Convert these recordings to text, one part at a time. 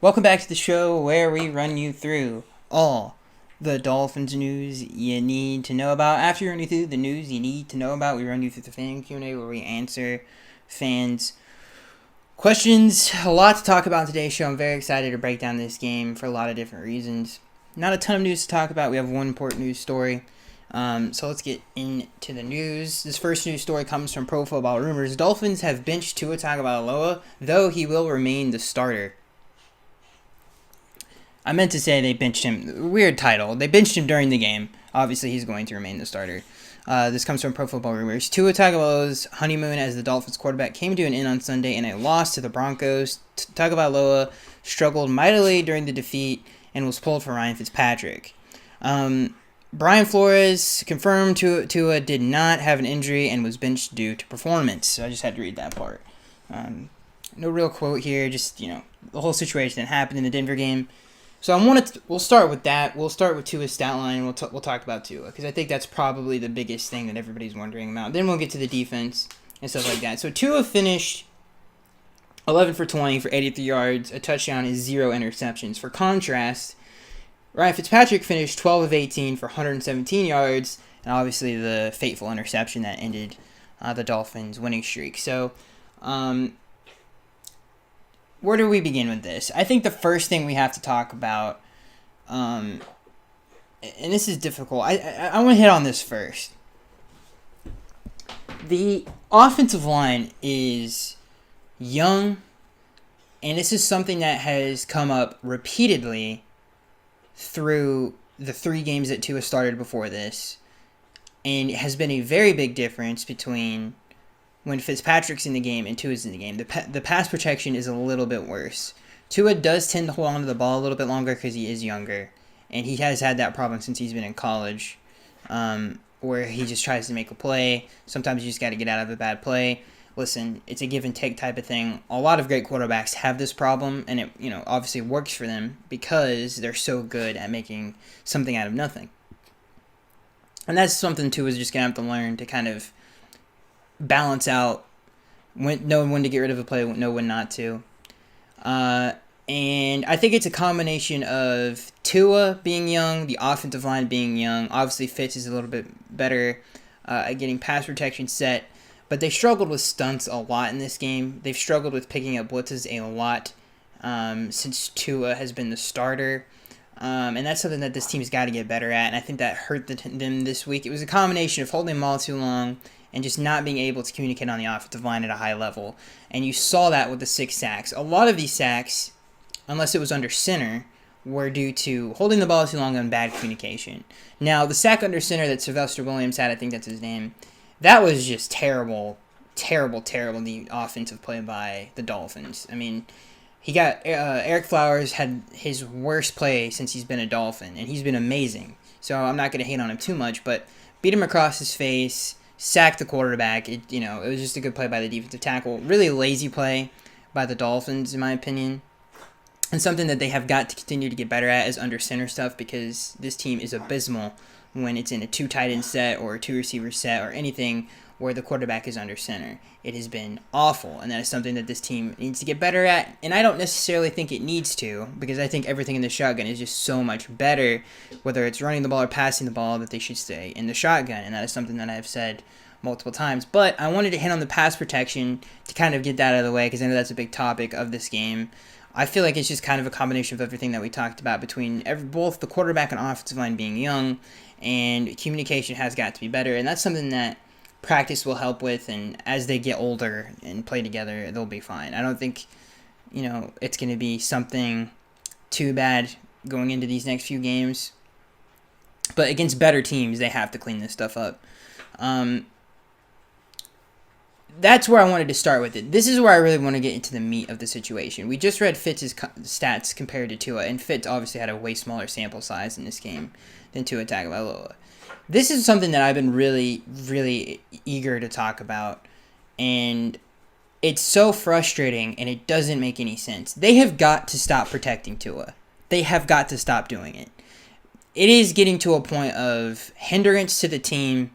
Welcome back to the show where we run you through all the Dolphins news you need to know about. After you run you through the news you need to know about, we run you through the fan Q&A where we answer fans' questions. A lot to talk about in today's show. I'm very excited to break down this game for a lot of different reasons. Not a ton of news to talk about. We have one important news story. So let's get into the news. This first news story comes from Pro Football Rumors. Dolphins have benched Tua Tagovailoa, though he will remain the starter. I meant to say they benched him. Weird title. They benched him during the game. Obviously, he's going to remain the starter. This comes from Pro Football Rumors. Tua Tagovailoa's honeymoon as the Dolphins quarterback came to an end on Sunday in a loss to the Broncos. Tagovailoa struggled mightily during the defeat and was pulled for Ryan Fitzpatrick. Brian Flores confirmed Tua did not have an injury and was benched due to performance. So I just had to read that part. No real quote here. Just, the whole situation that happened in the Denver game. So we'll start with that. We'll start with Tua's stat line, and we'll talk about Tua, because I think that's probably the biggest thing that everybody's wondering about. Then we'll get to the defense and stuff like that. So Tua finished 11 for 20 for 83 yards, a touchdown, and 0 interceptions. For contrast, Ryan Fitzpatrick finished 12 of 18 for 117 yards, and obviously the fateful interception that ended the Dolphins' winning streak. So, where do we begin with this? I think the first thing we have to talk about, and this is difficult. I want to hit on this first. The offensive line is young, and this is something that has come up repeatedly through the 3 games that Tua started before this, and it has been a very big difference between when Fitzpatrick's in the game and Tua's in the game. The pass protection is a little bit worse. Tua does tend to hold on to the ball a little bit longer because he is younger, and he has had that problem since he's been in college, where he just tries to make a play. Sometimes you just got to get out of a bad play. Listen, it's a give and take type of thing. A lot of great quarterbacks have this problem, and it obviously works for them because they're so good at making something out of nothing. And that's something Tua's just gonna have to learn to kind of balance out, knowing when to get rid of a play, know when not to. And I think it's a combination of Tua being young, the offensive line being young. Obviously, Fitz is a little bit better at getting pass protection set, but they struggled with stunts a lot in this game. They've struggled with picking up blitzes a lot since Tua has been the starter. And that's something that this team's got to get better at, and I think that hurt them this week. It was a combination of holding the ball too long and just not being able to communicate on the offensive line at a high level. And you saw that with the 6 sacks. A lot of these sacks, unless it was under center, were due to holding the ball too long and bad communication. Now, the sack under center that Sylvester Williams had, I think that's his name, that was just terrible, the offensive play by the Dolphins. I mean, he got Eric Flowers had his worst play since he's been a Dolphin, and he's been amazing. So I'm not going to hate on him too much, but beat him across his face, sacked the quarterback. It was just a good play by the defensive tackle. Really lazy play by the Dolphins, in my opinion. And something that they have got to continue to get better at is under center stuff, because this team is abysmal when it's in a 2 tight end set or a 2 receiver set or anything where the quarterback is under center. It has been awful, and that is something that this team needs to get better at. And I don't necessarily think it needs to, because I think everything in the shotgun is just so much better, whether it's running the ball or passing the ball, that they should stay in the shotgun, and that is something that I have said multiple times. But I wanted to hit on the pass protection to kind of get that out of the way, because I know that's a big topic of this game. I feel like it's just kind of a combination of everything that we talked about between both the quarterback and offensive line being young, and communication has got to be better, and that's something that practice will help with, and as they get older and play together, they'll be fine. I don't think, it's going to be something too bad going into these next few games, but against better teams, they have to clean this stuff up. That's where I wanted to start with it. This is where I really want to get into the meat of the situation. We just read Fitz's stats compared to Tua, and Fitz obviously had a way smaller sample size in this game than Tua Tagovailoa. This is something that I've been really, really eager to talk about, and it's so frustrating, and it doesn't make any sense. They have got to stop protecting Tua. They have got to stop doing it. It is getting to a point of hindrance to the team,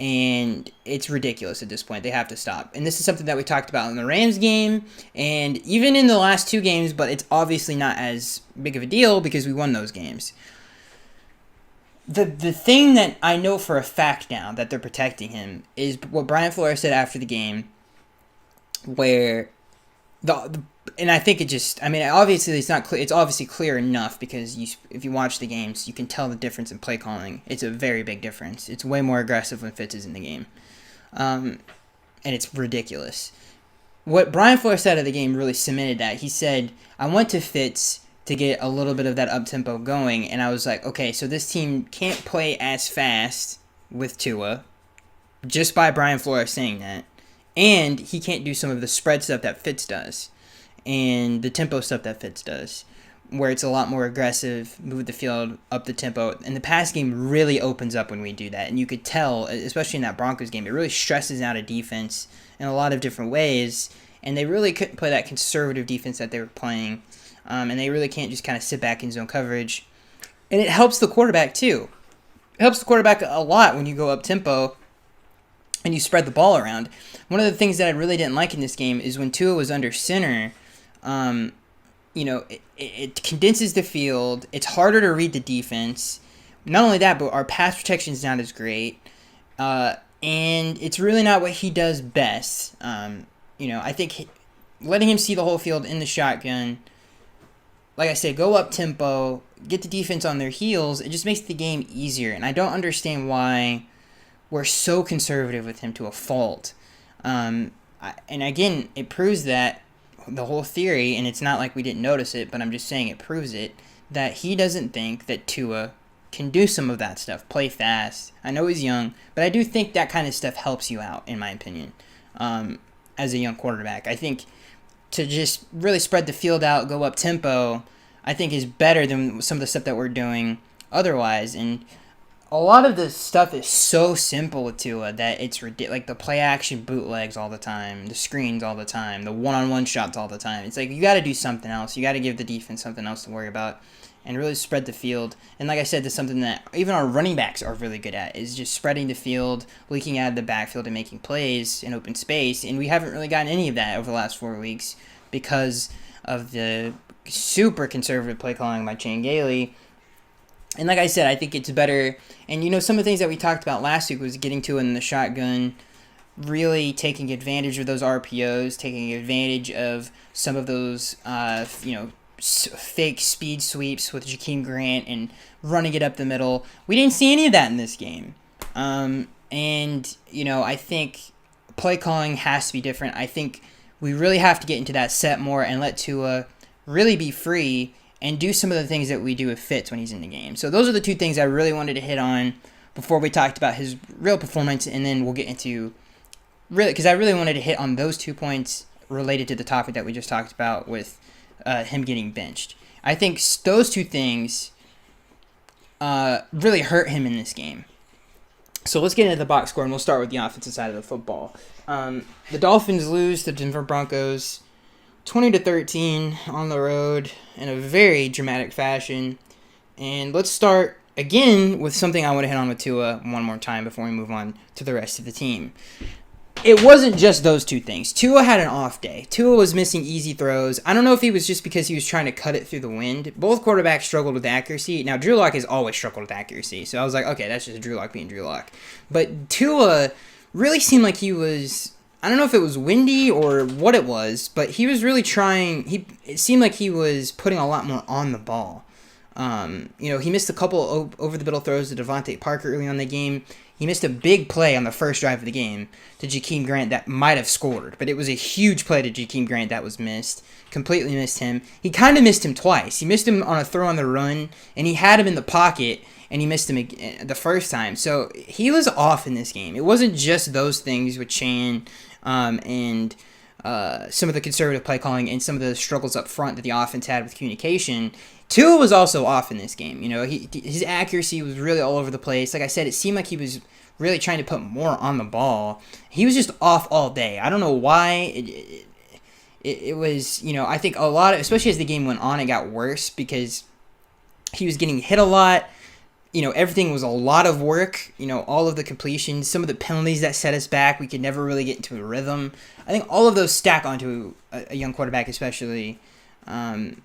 and it's ridiculous at this point. They have to stop. And this is something that we talked about in the Rams game and even in the last 2 games, but it's obviously not as big of a deal because we won those games. The thing that I know for a fact now that they're protecting him is what Brian Flores said after the game, where and I think it just, I mean, obviously it's not clear. It's obviously clear enough because if you watch the games, you can tell the difference in play calling. It's a very big difference. It's way more aggressive when Fitz is in the game, and it's ridiculous. What Brian Flores said of the game really cemented that. He said, "I went to Fitz to get a little bit of that up tempo going, and I was like, okay, so this team can't play as fast with Tua, just by Brian Flores saying that." And he can't do some of the spread stuff that Fitz does and the tempo stuff that Fitz does, where it's a lot more aggressive, move the field up the tempo. And the pass game really opens up when we do that. And you could tell, especially in that Broncos game, it really stresses out a defense in a lot of different ways. And they really couldn't play that conservative defense that they were playing. And they really can't just kind of sit back in zone coverage. And it helps the quarterback too. It helps the quarterback a lot when you go up tempo and you spread the ball around. One of the things that I really didn't like in this game is when Tua was under center, it condenses the field. It's harder to read the defense. Not only that, but our pass protection is not as great. And it's really not what he does best. I think letting him see the whole field in the shotgun, like I said, go up tempo, get the defense on their heels, it just makes the game easier. And I don't understand why we're so conservative with him to a fault. And again, it proves that the whole theory, and it's not like we didn't notice it, but I'm just saying it proves it, that he doesn't think that Tua can do some of that stuff, play fast. I know he's young, but I do think that kind of stuff helps you out, in my opinion, as a young quarterback. I think to just really spread the field out, go up tempo, I think is better than some of the stuff that we're doing otherwise. And a lot of the stuff is so simple with Tua that it's ridiculous. Like the play action bootlegs all the time, the screens all the time, the one-on-one shots all the time. It's like you got to do something else. You got to give the defense something else to worry about and really spread the field. And like I said, that's something that even our running backs are really good at, is just spreading the field, leaking out of the backfield and making plays in open space. And we haven't really gotten any of that over the last 4 weeks because of the super conservative play calling by Chan Gailey. And like I said, I think it's better. And, some of the things that we talked about last week was getting to in the shotgun, really taking advantage of those RPOs, taking advantage of some of those, fake speed sweeps with Jakeem Grant and running it up the middle. We didn't see any of that in this game. I think play calling has to be different. I think we really have to get into that set more and let Tua really be free and do some of the things that we do with Fitz when he's in the game. So those are the 2 things I really wanted to hit on before we talked about his real performance, and then we'll get into because I really wanted to hit on those 2 points related to the topic that we just talked about with him getting benched. I think those 2 things really hurt him in this game. So let's get into the box score, and we'll start with the offensive side of the football. The Dolphins lose to the Denver Broncos 20-13 on the road in a very dramatic fashion. And let's start again with something I want to hit on with Tua one more time before we move on to the rest of the team. It wasn't just those 2 things. Tua had an off day. Tua was missing easy throws. I don't know if he was just because he was trying to cut it through the wind. Both quarterbacks struggled with accuracy. Now, Drew Lock has always struggled with accuracy. So I was like, okay, that's just Drew Lock being Drew Lock. But Tua really seemed like he was, I don't know if it was windy or what it was, but he was really trying. It seemed like he was putting a lot more on the ball. He missed a couple over-the-middle throws to Devontae Parker early on in the game. He missed a big play on the first drive of the game to Jakeem Grant that might have scored, but it was a huge play to Jakeem Grant that was missed. Completely missed him. He kind of missed him twice. He missed him on a throw on the run, and he had him in the pocket, and he missed him the first time. So he was off in this game. It wasn't just those things with Chan and some of the conservative play calling and some of the struggles up front that the offense had with communication. Tua was also off in this game. His accuracy was really all over the place. Like I said, it seemed like he was really trying to put more on the ball. He was just off all day. I don't know why. It was, I think a lot of, especially as the game went on, it got worse because he was getting hit a lot. everything was a lot of work. All of the completions, some of the penalties that set us back, we could never really get into a rhythm. I think all of those stack onto a young quarterback, especially, and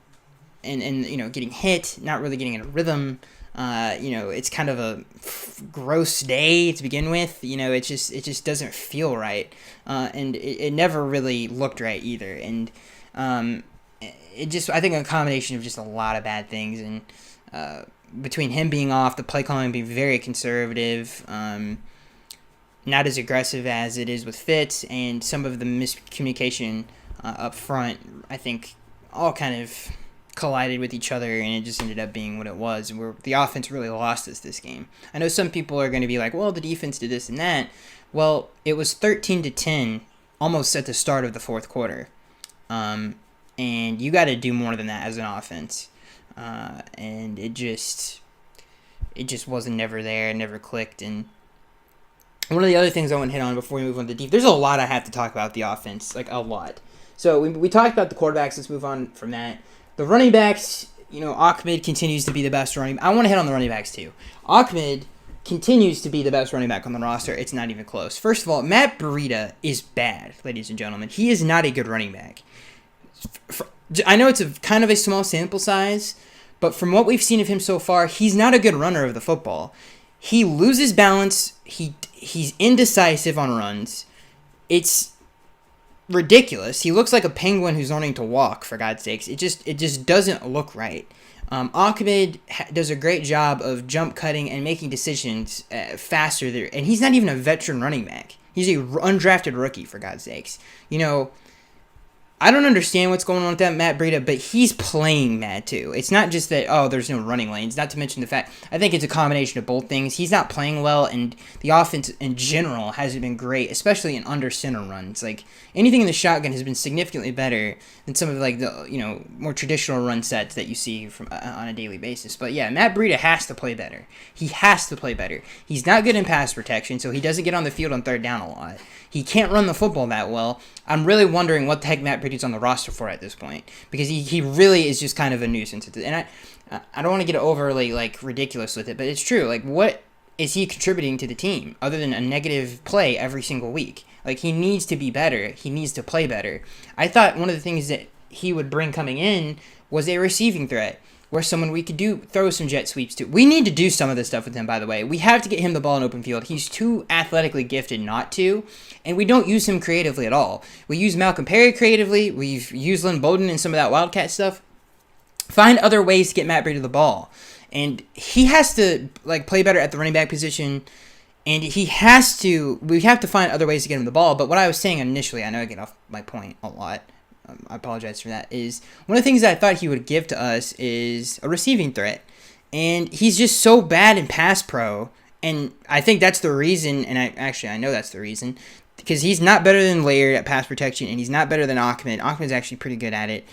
getting hit, not really getting in a rhythm. It's kind of a gross day to begin with. It just doesn't feel right, and it never really looked right either. And I think a combination of just a lot of bad things, and between him being off, the play calling being very conservative, not as aggressive as it is with Fitz, and some of the miscommunication up front, I think, all kind of collided with each other, and it just ended up being what it was, where the offense really lost us this game. I know some people are going to be like, well, the defense did this and that. Well, it was 13-10 almost at the start of the fourth quarter, and you got to do more than that as an offense, and it just wasn't never there, it never clicked. And one of the other things I want to hit on before we move on to defense, there's a lot I have to talk about the offense, like a lot. So we talked about the quarterbacks. Let's move on from that. The running backs, Ahmed continues to be the best running. I want to hit on the running backs too. Ahmed continues to be the best running back on the roster. It's not even close. First of all, Matt Breida is bad, ladies and gentlemen. He is not a good running back. I know it's kind of a small sample size, but from what we've seen of him so far, he's not a good runner of the football. He loses balance. He's indecisive on runs. It's ridiculous. He looks like a penguin who's learning to walk, for God's sakes. It just doesn't look right. Ahmed does a great job of jump cutting and making decisions faster there, and he's not even a veteran running back. He's a undrafted rookie, for God's sakes. I don't understand what's going on with that Matt Breida, but he's playing mad too. It's not just that, there's no running lanes, not to mention the fact, I think it's a combination of both things. He's not playing well, and the offense in general hasn't been great, especially in under center runs. Like, anything in the shotgun has been significantly better than some of the more traditional run sets that you see from on a daily basis. But yeah, Matt Breida has to play better. He has to play better. He's not good in pass protection, so he doesn't get on the field on third down a lot. He can't run the football that well. I'm really wondering what the heck Matt Breida's on the roster for at this point, because he really is just kind of a nuisance. And I don't want to get overly ridiculous with it, but it's true. Like, what is he contributing to the team other than a negative play every single week? Like, he needs to be better. He needs to play better. I thought one of the things that he would bring coming in was a receiving threat, where someone we could throw some jet sweeps to. We need to do some of this stuff with him, by the way. We have to get him the ball in open field. He's too athletically gifted not to, and we don't use him creatively at all. We use Malcolm Perry creatively. We've used Lynn Bowden and some of that Wildcat stuff. Find other ways to get Matt Breida the ball. And he has to play better at the running back position, and we have to find other ways to get him the ball. But what I was saying initially, I know I get off my point a lot, I apologize for that, is one of the things that I thought he would give to us is a receiving threat. And he's just so bad in pass pro, and I think that's the reason, and I know that's the reason, because he's not better than Laird at pass protection, and he's not better than Ahmed. Ahmed's actually pretty good at it.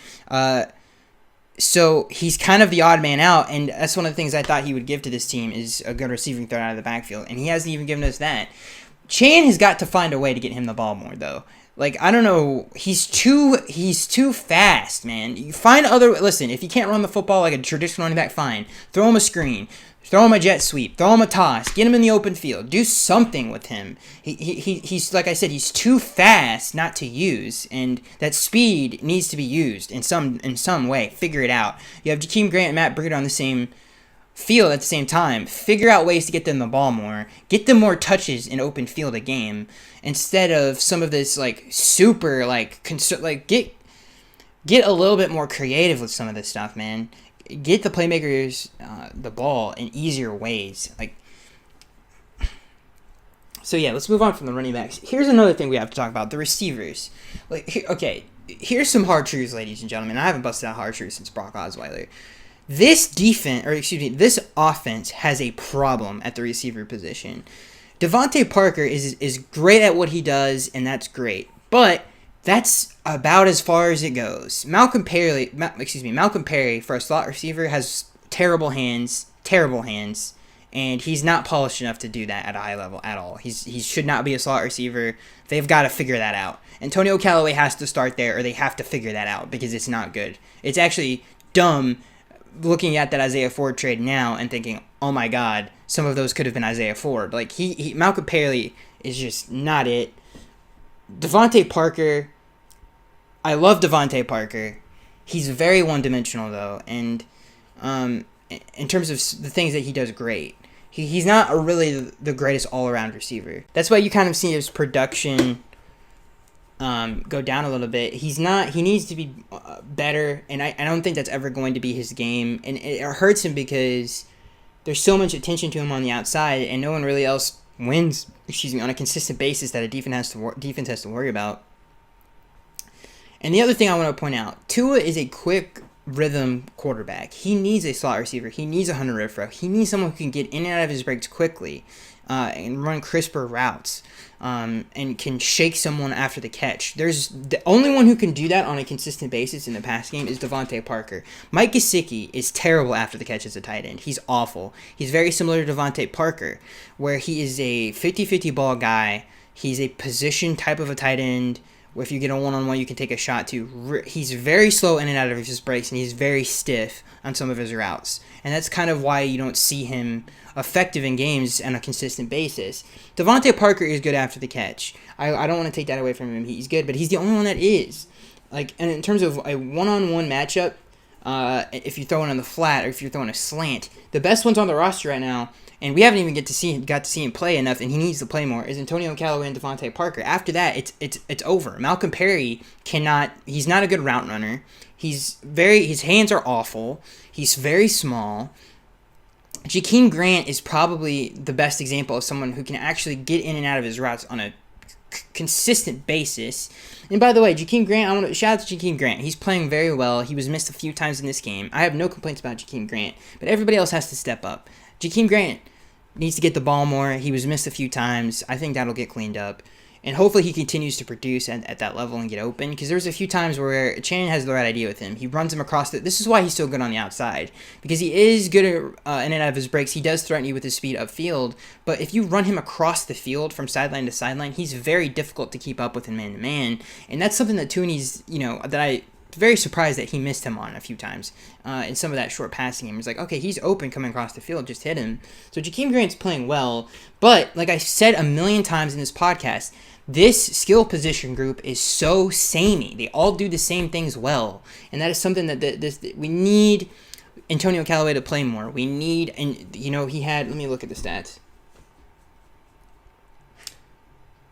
So he's kind of the odd man out, and that's one of the things I thought he would give to this team is a good receiving threat out of the backfield, and he hasn't even given us that. Chan has got to find a way to get him the ball more, though. I don't know. He's too fast, man. You find listen, if you can't run the football like a traditional running back, fine. Throw him a screen. Throw him a jet sweep. Throw him a toss. Get him in the open field. Do something with him. He's like I said, he's too fast not to use, and that speed needs to be used in some way. Figure it out. You have Jakeem Grant and Matt Breida on the same field at the same time. Figure out ways to get them the ball more. Get them more touches in open field a game, instead of some of this super get a little bit more creative with some of this stuff, man. Get the playmakers the ball in easier ways. So yeah, let's move on from the running backs. Here's another thing we have to talk about: the receivers. Here's some hard truths, ladies and gentlemen. I haven't busted out hard truths since Brock Osweiler. This offense has a problem at the receiver position. Devontae Parker is great at what he does, and that's great. But that's about as far as it goes. Malcolm Perry, for a slot receiver, has terrible hands, and he's not polished enough to do that at a high level at all. He should not be a slot receiver. They've got to figure that out. Antonio Callaway has to start there, or they have to figure that out, because it's not good. It's actually dumb looking at that Isaiah Ford trade now and thinking, oh my God, some of those could have been Isaiah Ford. Like, Malcolm Perry is just not it. Devontae Parker, I love Devontae Parker. He's very one-dimensional, though, and in terms of the things that he does great. He's not really the greatest all-around receiver. That's why you kind of see his production go down a little bit. He needs to be better, and I don't think that's ever going to be his game. And it hurts him because there's so much attention to him on the outside, and no one really else wins, on a consistent basis that a defense has to worry about. And the other thing I want to point out, Tua is a quick rhythm quarterback. He needs a slot receiver. He needs a Hunter Renfrow. He needs someone who can get in and out of his breaks quickly and run crisper routes and can shake someone after the catch. There's the only one who can do that on a consistent basis in the pass game is Devontae Parker. Mike Gesicki is terrible after the catch as a tight end. He's awful. He's very similar to Devontae Parker, where he is a 50-50 ball guy. He's a position type of a tight end. If you get a one-on-one, you can take a shot to. He's very slow in and out of his breaks, and he's very stiff on some of his routes. And that's kind of why you don't see him effective in games on a consistent basis. Devontae Parker is good after the catch. I don't want to take that away from him. He's good, but he's the only one that is. Like, and in terms of a one-on-one matchup, if you're throwing on the flat or if you're throwing a slant, the best ones on the roster right now, and we haven't even got to see him play enough, and he needs to play more, is Antonio Callaway and Devontae Parker. After that, it's over. Malcolm Perry he's not a good route runner. His hands are awful. He's very small. Jakeem Grant is probably the best example of someone who can actually get in and out of his routes on a consistent basis. And by the way, Jakeem Grant, I want to shout out to Jakeem Grant. He's playing very well. He was missed a few times in this game. I have no complaints about Jakeem Grant, but everybody else has to step up. Jakeem Grant needs to get the ball more. He was missed a few times. I think that'll get cleaned up. And hopefully he continues to produce at that level and get open, because there's a few times where Shannon has the right idea with him. He runs him across this is why he's so good on the outside, because he is good in and out of his breaks. He does threaten you with his speed upfield, but if you run him across the field from sideline to sideline, he's very difficult to keep up with in man-to-man, and that's something that Tooney's, that I very surprised that he missed him on a few times in some of that short passing game. It's like, okay, he's open coming across the field, just hit him. So Jakeem Grant's playing well, but like I said a million times in this podcast, this skill position group is so samey. They all do the same things well, and that is something that we need Antonio Callaway to play more. We need, and he had. Let me look at the stats.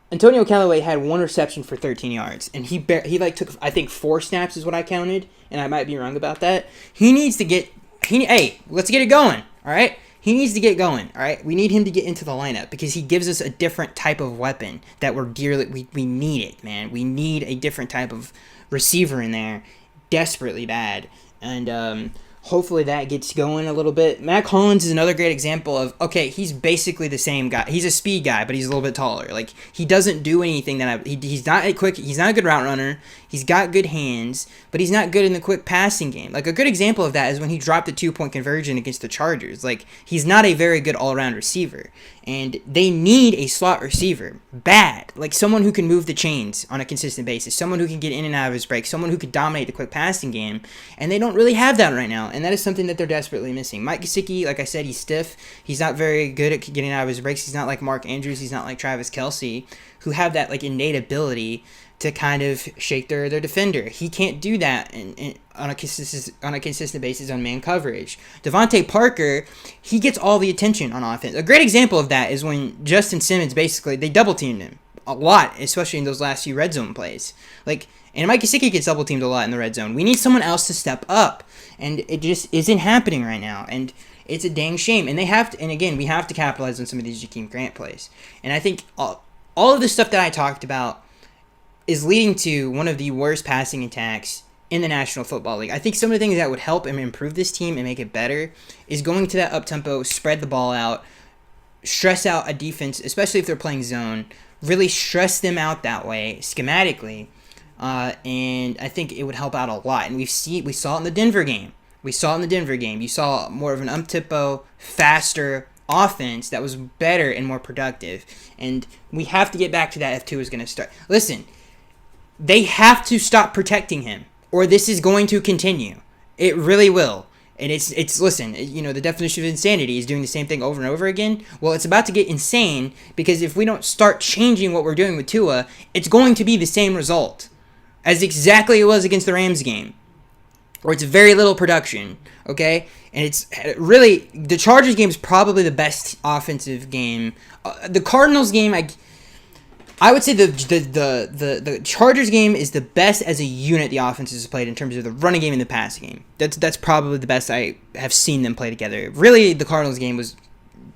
Antonio Callaway had one reception for 13 yards, and he took, I think, 4 snaps is what I counted, and I might be wrong about that. He needs to get. Let's get it going. All right. He needs to get going, all right? We need him to get into the lineup because he gives us a different type of weapon that we need it, man. We need a different type of receiver in there desperately bad. And hopefully that gets going a little bit. Mac Hollins is another great example of, okay, he's basically the same guy. He's a speed guy, but he's a little bit taller. Like, he doesn't do anything he's not a quick, he's not a good route runner. He's got good hands, but he's not good in the quick passing game. Like, a good example of that is when he dropped the 2-point conversion against the Chargers. Like, he's not a very good all-around receiver. And they need a slot receiver. Bad. Like, someone who can move the chains on a consistent basis. Someone who can get in and out of his break. Someone who could dominate the quick passing game. And they don't really have that right now. And that is something that they're desperately missing. Mike Gesicki, like I said, he's stiff. He's not very good at getting out of his breaks. He's not like Mark Andrews. He's not like Travis Kelce, who have that, like, innate ability to kind of shake their defender. He can't do that on a consistent basis on man coverage. Devontae Parker, he gets all the attention on offense. A great example of that is when Justin Simmons, basically, they double-teamed him a lot, especially in those last few red zone plays. And Mike Gesicki gets double-teamed a lot in the red zone. We need someone else to step up, and it just isn't happening right now. And it's a dang shame. And we have to capitalize on some of these Jakeem Grant plays. And I think all of the stuff that I talked about is leading to one of the worst passing attacks in the National Football League. I think some of the things that would help and improve this team and make it better is going to that up-tempo, spread the ball out, stress out a defense, especially if they're playing zone, really stress them out that way, schematically, and I think it would help out a lot. And we saw it in the Denver game. You saw more of an up-tempo, faster offense that was better and more productive. And we have to get back to that if Tua is going to start. Listen, they have to stop protecting him, or this is going to continue. It really will. And it's listen, the definition of insanity is doing the same thing over and over again. Well, it's about to get insane because if we don't start changing what we're doing with Tua, it's going to be the same result as exactly it was against the Rams game, where it's very little production, okay? And it's really, the Chargers game is probably the best offensive game. The Cardinals game, I would say the Chargers game is the best as a unit the offense has played in terms of the running game and the passing game. That's probably the best I have seen them play together. Really, the Cardinals game was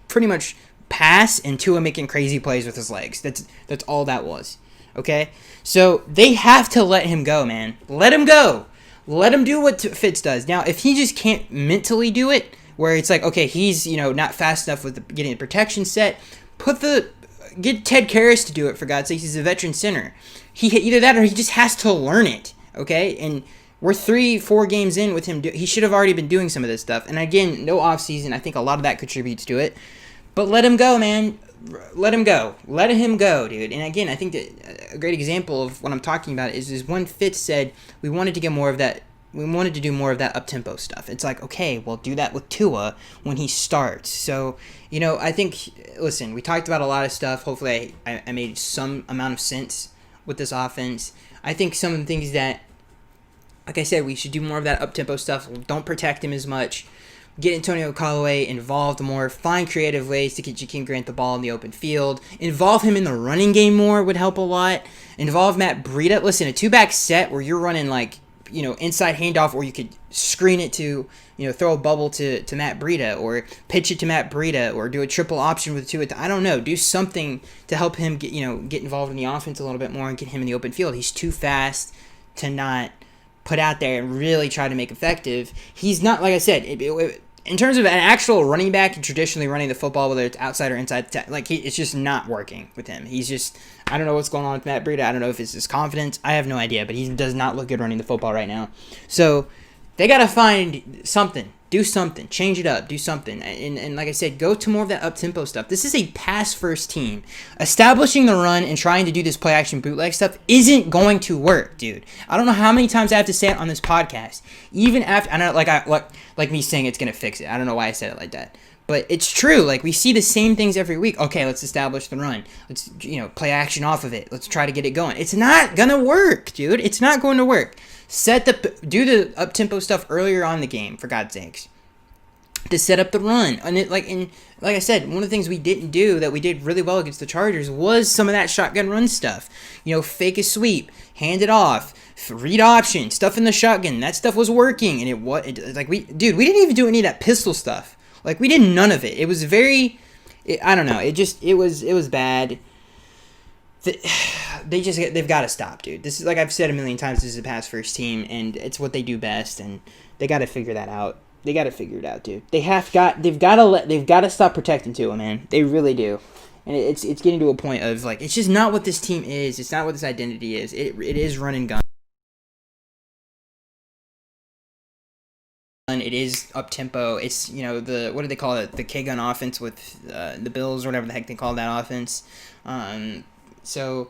pretty much pass and Tua making crazy plays with his legs. That's all that was. Okay? So they have to let him go, man. Let him go. Let him do what Fitz does. Now, if he just can't mentally do it, where it's like, okay, he's, not fast enough with getting the protection set, get Ted Karras to do it, for God's sakes. He's a veteran center. Either that or he just has to learn it, okay? And we're 3-4 games in with him. He should have already been doing some of this stuff. And again, no offseason. I think a lot of that contributes to it. But let him go, man. Let him go. Let him go, dude. And again, I think that a great example of what I'm talking about is when Fitz said we wanted to get more of that. We wanted to do more of that up-tempo stuff. It's like, okay, well, do that with Tua when he starts. So, I think, listen, we talked about a lot of stuff. Hopefully I made some amount of sense with this offense. I think some of the things that, like I said, we should do more of that up-tempo stuff. Don't protect him as much. Get Antonio Callaway involved more. Find creative ways to get Jakeem Grant the ball in the open field. Involve him in the running game more would help a lot. Involve Matt Breida. Listen, a 2-back set where you're running inside handoff, or you could screen it to, throw a bubble to Matt Breida, or pitch it to Matt Breida, or do a triple option with Tua. I don't know. Do something to help him get involved in the offense a little bit more and get him in the open field. He's too fast to not put out there and really try to make effective. He's not, like I said, in terms of an actual running back and traditionally running the football, whether it's outside or inside, it's just not working with him. He's just, I don't know what's going on with Matt Breida. I don't know if it's his confidence. I have no idea, but he does not look good running the football right now. So they got to find something. Do something. Change it up. Do something. And like I said, go to more of that up-tempo stuff. This is a pass-first team. Establishing the run and trying to do this play-action bootleg stuff isn't going to work, dude. I don't know how many times I have to say it on this podcast. Even after, I know, like me saying it's going to fix it. I don't know why I said it like that. But it's true. We see the same things every week. Okay, let's establish the run. Let's, play action off of it. Let's try to get it going. It's not going to work, dude. It's not going to work. Do the up-tempo stuff earlier on in the game, for God's sakes, to set up the run. And like I said, one of the things we didn't do that we did really well against the Chargers was some of that shotgun run stuff. Fake a sweep, hand it off, read option, stuff in the shotgun. That stuff was working, and we didn't even do any of that pistol stuff. We did none of it. It was I don't know. It was bad. They've got to stop, dude. This is, like I've said a million times, this is a pass first team, and it's what they do best, and they got to figure that out. They got to figure it out, dude. They've got to stop protecting Tua, man. They really do. And it's getting to a point of it's just not what this team is. It's not what this identity is. It is run and gun. It is up tempo. It's the, what do they call it? The K-gun offense with the Bills or whatever the heck they call that offense. So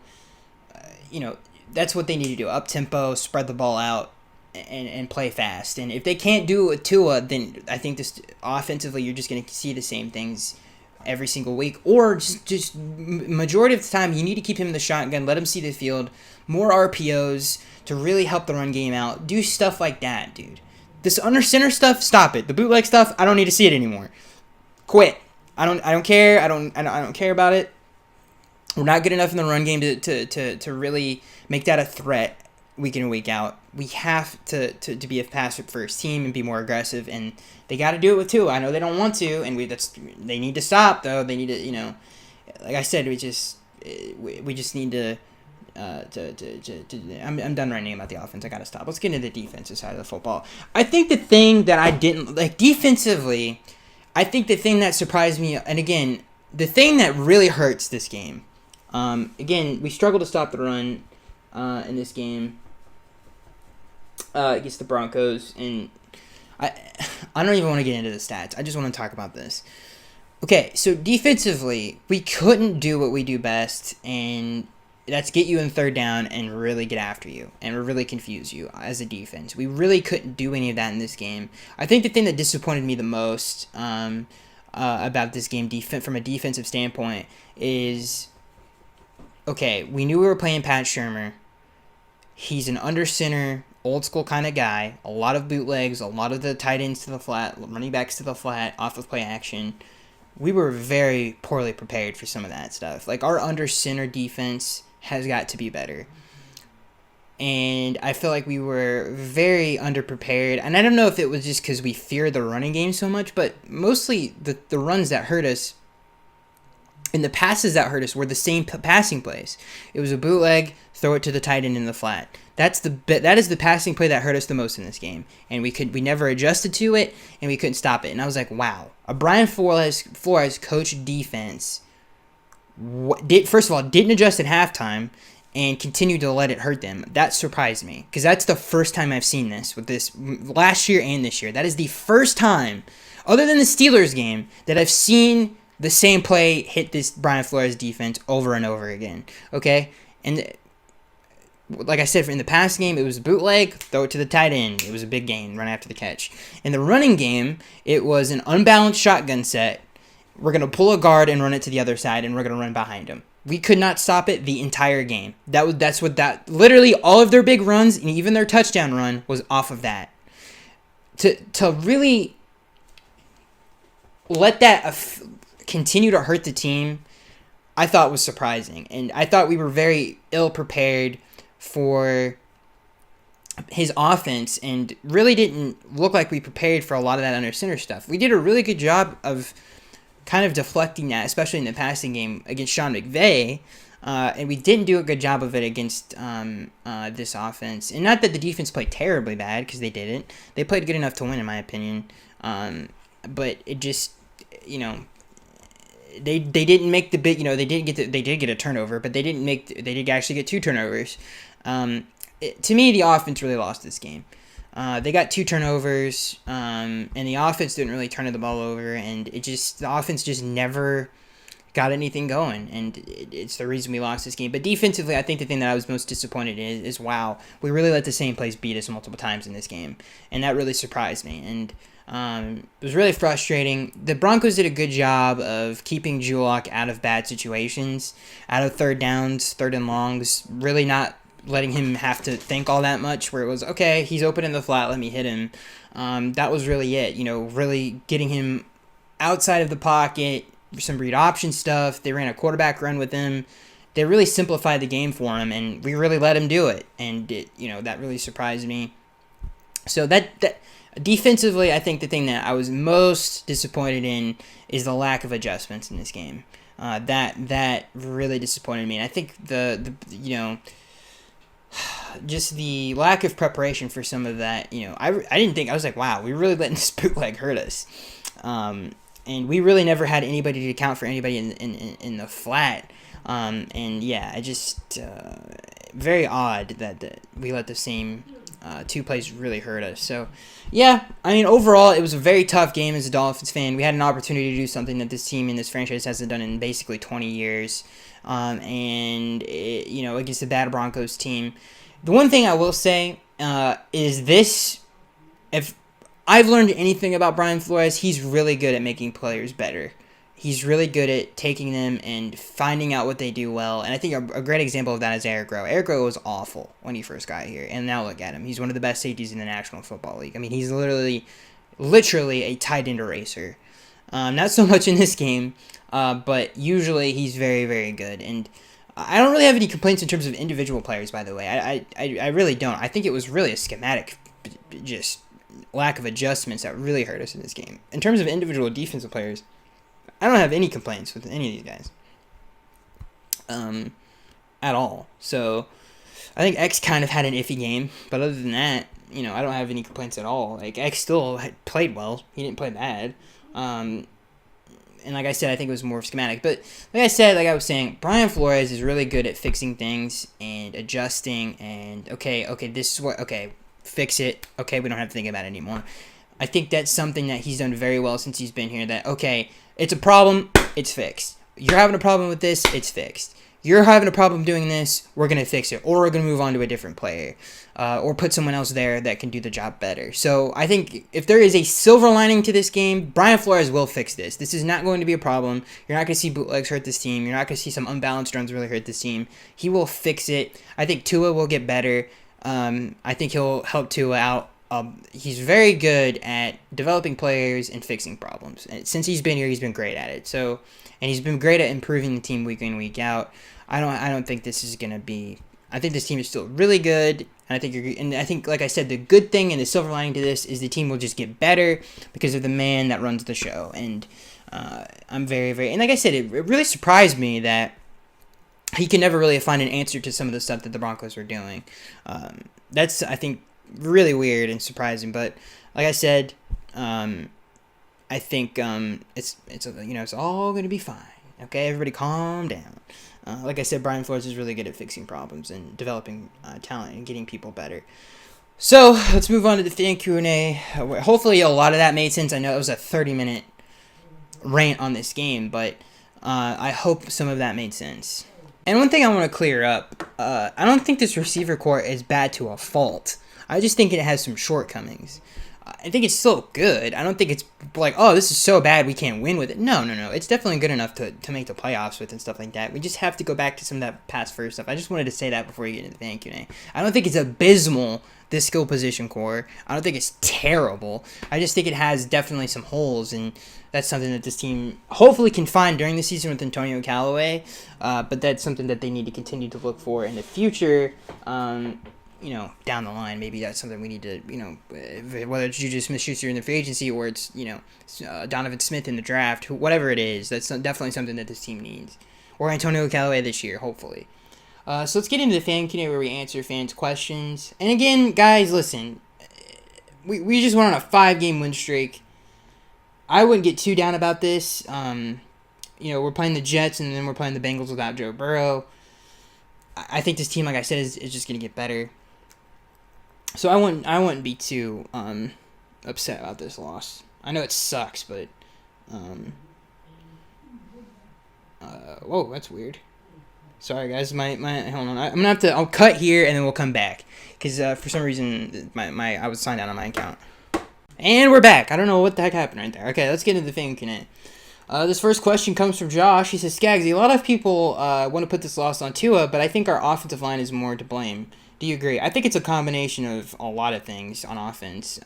that's what they need to do. Up tempo, spread the ball out, and play fast. And if they can't do it with Tua, then I think this offensively you're just going to see the same things every single week. Or just majority of the time you need to keep him in the shotgun, let him see the field, more RPOs to really help the run game out. Do stuff like that, dude. This under center stuff, stop it. The bootleg stuff, I don't need to see it anymore. Quit. I don't care. I don't care about it. We're not good enough in the run game to really make that a threat week in and week out. We have to be a pass first team and be more aggressive, and they got to do it with Tua. I know they don't want to, and they need to stop though. They need to, like I said, we just need to. I'm done ranting about the offense. I got to stop. Let's get into the defensive side of the football. I think the thing that I didn't like defensively, I think the thing that surprised me, and again, the thing that really hurts this game. Again, we struggled to stop the run in this game against the Broncos, and I don't even want to get into the stats. I just want to talk about this. Okay, so defensively, we couldn't do what we do best, and That's get you in third down and really get after you and really confuse you as a defense. We really couldn't do any of that in this game. I think the thing that disappointed me the most about this game from a defensive standpoint is, okay, we knew we were playing Pat Shurmur. He's an under center, old school kind of guy. A lot of bootlegs, a lot of the tight ends to the flat, running backs to the flat, off of play action. We were very poorly prepared for some of that stuff. Like, our under center defense has got to be better. And I feel like we were very underprepared. And I don't know if it was just because we feared the running game so much, but mostly the runs that hurt us and the passes that hurt us were the same passing plays. It was a bootleg, throw it to the tight end in the flat. That is the passing play that hurt us the most in this game, and we never adjusted to it, and we couldn't stop it. And I was like, wow, a Brian Flores coached defense first of all didn't adjust at halftime and continued to let it hurt them. That surprised me, because that's the first time I've seen this with this last year and this year. That is the first time, other than the Steelers game, that I've seen the same play hit this Brian Flores defense over and over again. Okay, and like I said, in the past game, it was a bootleg, throw it to the tight end. It was a big gain, run after the catch. In the running game, it was an unbalanced shotgun set. We're going to pull a guard and run it to the other side, and we're going to run behind him. We could not stop it the entire game. Literally all of their big runs, and even their touchdown run, was off of that. To really let that continue to hurt the team, I thought was surprising. And I thought we were very ill-prepared for his offense and really didn't look like we prepared for a lot of that under center stuff. We did a really good job of kind of deflecting that, especially in the passing game against Sean McVay, and we didn't do a good job of it against this offense. And not that the defense played terribly bad, because they didn't. They played good enough to win, in my opinion. But it just, they didn't make the big, they did get a turnover, but they did actually get 2 turnovers. To me, the offense really lost this game. They got 2 turnovers, and the offense didn't really turn the ball over, and the offense just never got anything going, and it's the reason we lost this game. But defensively, I think the thing that I was most disappointed in is wow, we really let the same plays beat us multiple times in this game, and that really surprised me, and it was really frustrating. The Broncos did a good job of keeping Julock out of bad situations, out of third downs, third and longs, really not letting him have to think all that much, where it was, okay, he's open in the flat, let me hit him. That was really it, really getting him outside of the pocket, some read option stuff. They ran a quarterback run with him. They really simplified the game for him, and we really let him do it, and that really surprised me. So that defensively, I think the thing that I was most disappointed in is the lack of adjustments in this game. That really disappointed me, and I think just the lack of preparation for some of that, I didn't think, I was like, wow, we really letting this bootleg hurt us. And we really never had anybody to account for anybody in the flat. And yeah, I just, very odd that we let the same 2 plays really hurt us. So yeah, overall, it was a very tough game as a Dolphins fan. We had an opportunity to do something that this team and this franchise hasn't done in basically 20 years. Against the bad Broncos team. The one thing I will say is this: if I've learned anything about Brian Flores, he's really good at making players better. He's really good at taking them and finding out what they do well. And I think a great example of that is Eric Rowe. Eric Rowe was awful when he first got here, and now look at him. He's one of the best safeties in the National Football League. He's literally a tight end eraser. Not so much in this game, but usually he's very, very good. And I don't really have any complaints in terms of individual players, by the way. I really don't. I think it was really a schematic, just lack of adjustments that really hurt us in this game. In terms of individual defensive players, I don't have any complaints with any of these guys at all. So I think X kind of had an iffy game, but other than that, I don't have any complaints at all. Like, X still played well. He didn't play bad. And like I said, I think it was more schematic. But like I was saying, Brian Flores is really good at fixing things and adjusting and, okay, this is what, okay, fix it. Okay, we don't have to think about it anymore. I think that's something that he's done very well since he's been here, that, okay, it's a problem, it's fixed. You're having a problem with this, it's fixed. you're having a problem doing this, we're going to fix it, or we're going to move on to a different player, or put someone else there that can do the job better. So I think if there is a silver lining to this game, Brian Flores will fix this. This is not going to be a problem. You're not going to see bootlegs hurt this team. You're not going to see some unbalanced runs really hurt this team. He will fix it. I think Tua will get better. I think he'll help Tua out. He's very good at developing players and fixing problems. And since he's been here, he's been great at it. So, and he's been great at improving the team week in, week out. I don't think this is gonna be. I think this team is still really good, and I think, like I said, the good thing and the silver lining to this is the team will just get better because of the man that runs the show. And I'm very, very, and like I said, it really surprised me that he can never really find an answer to some of the stuff that the Broncos are doing. That's, I think, really weird and surprising. But like I said, I think it's all gonna be fine. Okay, everybody, calm down. Like I said, Brian Flores is really good at fixing problems and developing talent and getting people better. So let's move on to the fan Q&A. Hopefully, a lot of that made sense. I know it was a 30-minute rant on this game, but I hope some of that made sense. And one thing I want to clear up, I don't think this receiver core is bad to a fault. I just think it has some shortcomings. I think it's still good. I don't think it's like, oh, this is so bad we can't win with it. No. It's definitely good enough to make the playoffs with and stuff like that. We just have to go back to some of that past first stuff. I just wanted to say that before you get into the fan Q&A. I don't think it's abysmal, this skill position core. I don't think it's terrible. I just think it has definitely some holes, and that's something that this team hopefully can find during the season with Antonio Callaway. But that's something that they need to continue to look for in the future. Down the line, maybe that's something we need to, whether it's Juju Smith-Schuster in the free agency or it's, Donovan Smith in the draft, whatever it is, that's definitely something that this team needs. Or Antonio Callaway this year, hopefully. So let's get into the fan Q&A where we answer fans' questions. And again, guys, listen, we just went on a 5-game win streak. I wouldn't get too down about this. We're playing the Jets and then we're playing the Bengals without Joe Burrow. I think this team, like I said, is just going to get better. So I wouldn't be too upset about this loss. I know it sucks, but whoa, that's weird. Sorry guys, my hold on. I'm gonna I'll cut here and then we'll come back because for some reason I was signed out on my account. And we're back. I don't know what the heck happened right there. Okay, let's get into the fan Q&A. This first question comes from Josh. He says, Skaggsy, a lot of people want to put this loss on Tua, but I think our offensive line is more to blame. Do you agree? I think it's a combination of a lot of things on offense.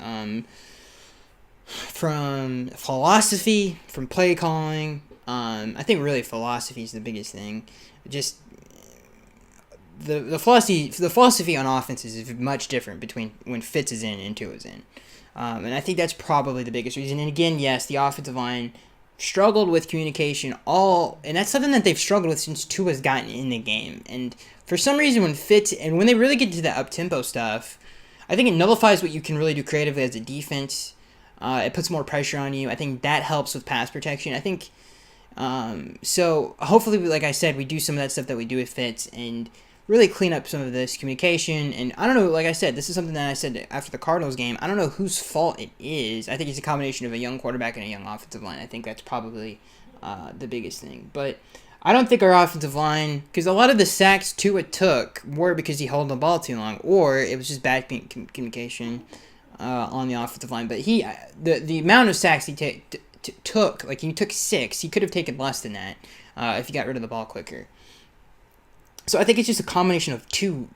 From philosophy, from play calling. I think really philosophy is the biggest thing. Just the philosophy on offense is much different between when Fitz is in and Tua is in. And I think that's probably the biggest reason. And again, yes, the offensive line struggled with communication and that's something that they've struggled with since Tua's gotten in the game. And for some reason when they really get to the up-tempo stuff, I think it nullifies what you can really do creatively as a defense. It puts more pressure on you. I think that helps with pass protection. I think so hopefully, like I said, we do some of that stuff that we do with Fitz and really clean up some of this communication. And I don't know, like I said, this is something that I said after the Cardinals game. I don't know whose fault it is. I think it's a combination of a young quarterback and a young offensive line. I think that's probably the biggest thing. But I don't think our offensive line, because a lot of the sacks Tua took were because he held the ball too long, or it was just bad communication on the offensive line. But the amount of sacks he took, like he took 6, he could have taken less than that if he got rid of the ball quicker. So I think it's just a combination of two,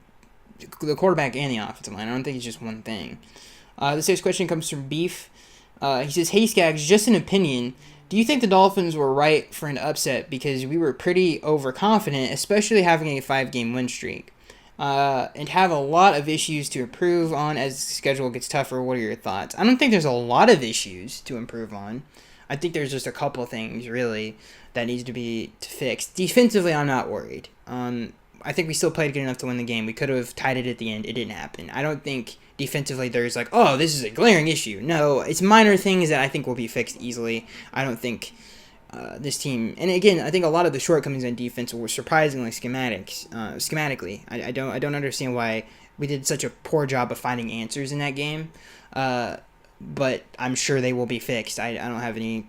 the quarterback and the offensive line. I don't think it's just one thing. This next question comes from Beef. He says, hey, Skaggs, just an opinion. Do you think the Dolphins were right for an upset because we were pretty overconfident, especially having a 5-game win streak, and have a lot of issues to improve on as the schedule gets tougher? What are your thoughts? I don't think there's a lot of issues to improve on. I think there's just a couple of things, really, that needs to be fixed. Defensively, I'm not worried. I think we still played good enough to win the game. We could have tied it at the end. It didn't happen. I don't think defensively there's like, oh, this is a glaring issue. No, it's minor things that I think will be fixed easily. I don't think this team, and again, I think a lot of the shortcomings on defense were surprisingly schematically. I don't understand why we did such a poor job of finding answers in that game. But I'm sure they will be fixed. I don't have any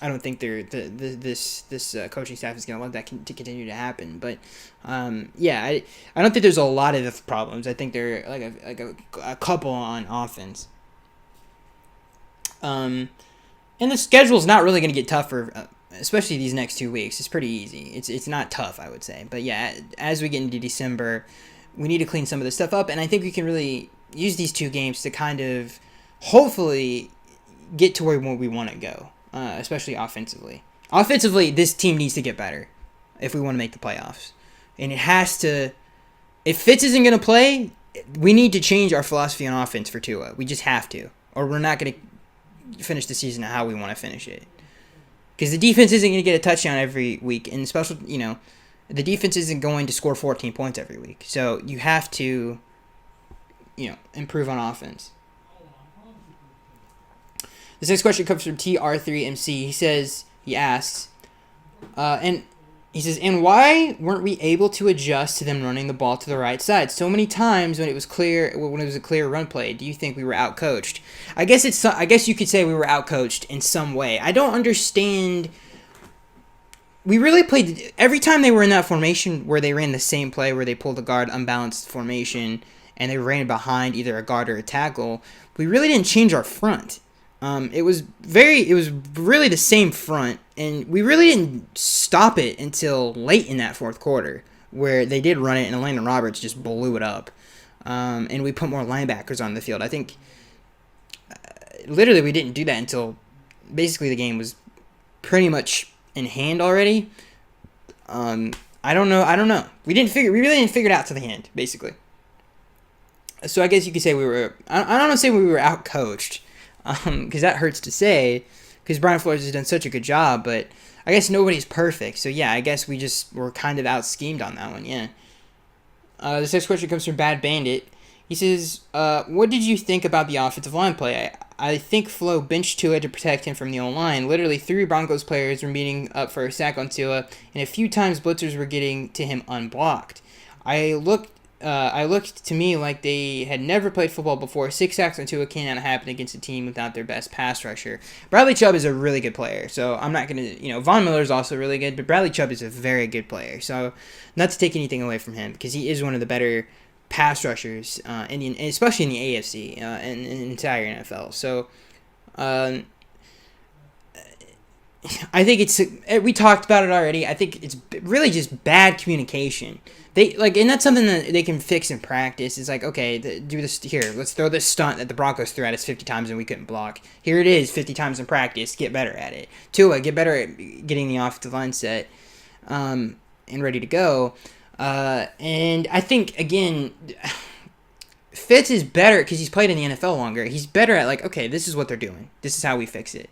I don't think this coaching staff is going to let that to continue to happen. But yeah, I don't think there's a lot of problems. I think there are a couple on offense. And the schedule's not really going to get tougher, especially these next 2 weeks. It's pretty easy. It's not tough, I would say. But yeah, as we get into December, we need to clean some of this stuff up, and I think we can really use these 2 games to kind of hopefully get to where we want to go, especially offensively. Offensively, this team needs to get better if we want to make the playoffs. And it has to... If Fitz isn't going to play, we need to change our philosophy on offense for Tua. We just have to. Or we're not going to finish the season how we want to finish it. Because the defense isn't going to get a touchdown every week. And the defense isn't going to score 14 points every week. So you have to, improve on offense. This next question comes from TR3MC. He asks, and why weren't we able to adjust to them running the ball to the right side so many times when it was a clear run play? Do you think we were outcoached? I guess you could say we were outcoached in some way. I don't understand. We really played every time they were in that formation where they ran the same play where they pulled the guard unbalanced formation and they ran behind either a guard or a tackle. We really didn't change our front. It was really the same front, and we really didn't stop it until late in that fourth quarter, where they did run it, and Landon Roberts just blew it up. And we put more linebackers on the field. I think, literally, we didn't do that until basically the game was pretty much in hand already. I don't know. We really didn't figure it out to the end, basically. So I guess you could say we were. I don't want to say we were out coached. Because that hurts to say, because Brian Flores has done such a good job, but I guess nobody's perfect. So yeah, I guess we just were kind of out schemed on that one. Yeah. This next question comes from Bad Bandit. He says, "What did you think about the offensive line play? I think Flo benched Tua to protect him from the O-line. Literally 3 Broncos players were meeting up for a sack on Tua, and a few times blitzers were getting to him unblocked. I looked to me like they had never played football before. 6 sacks on Tua cannot happen against a team without their best pass rusher. Bradley Chubb is a really good player, so I'm not going to, Von Miller is also really good, but Bradley Chubb is a very good player. So not to take anything away from him, because he is one of the better pass rushers, especially in the AFC and in the entire NFL. So I think we talked about it already. I think it's really just bad communication. And that's something that they can fix in practice. It's like, okay, do this here. Let's throw this stunt that the Broncos threw at us 50 times and we couldn't block. Here it is, 50 times in practice. Get better at it. Tua, get better at getting the offensive line set and ready to go. And I think, again, Fitz is better because he's played in the NFL longer. He's better at, okay, this is what they're doing. This is how we fix it.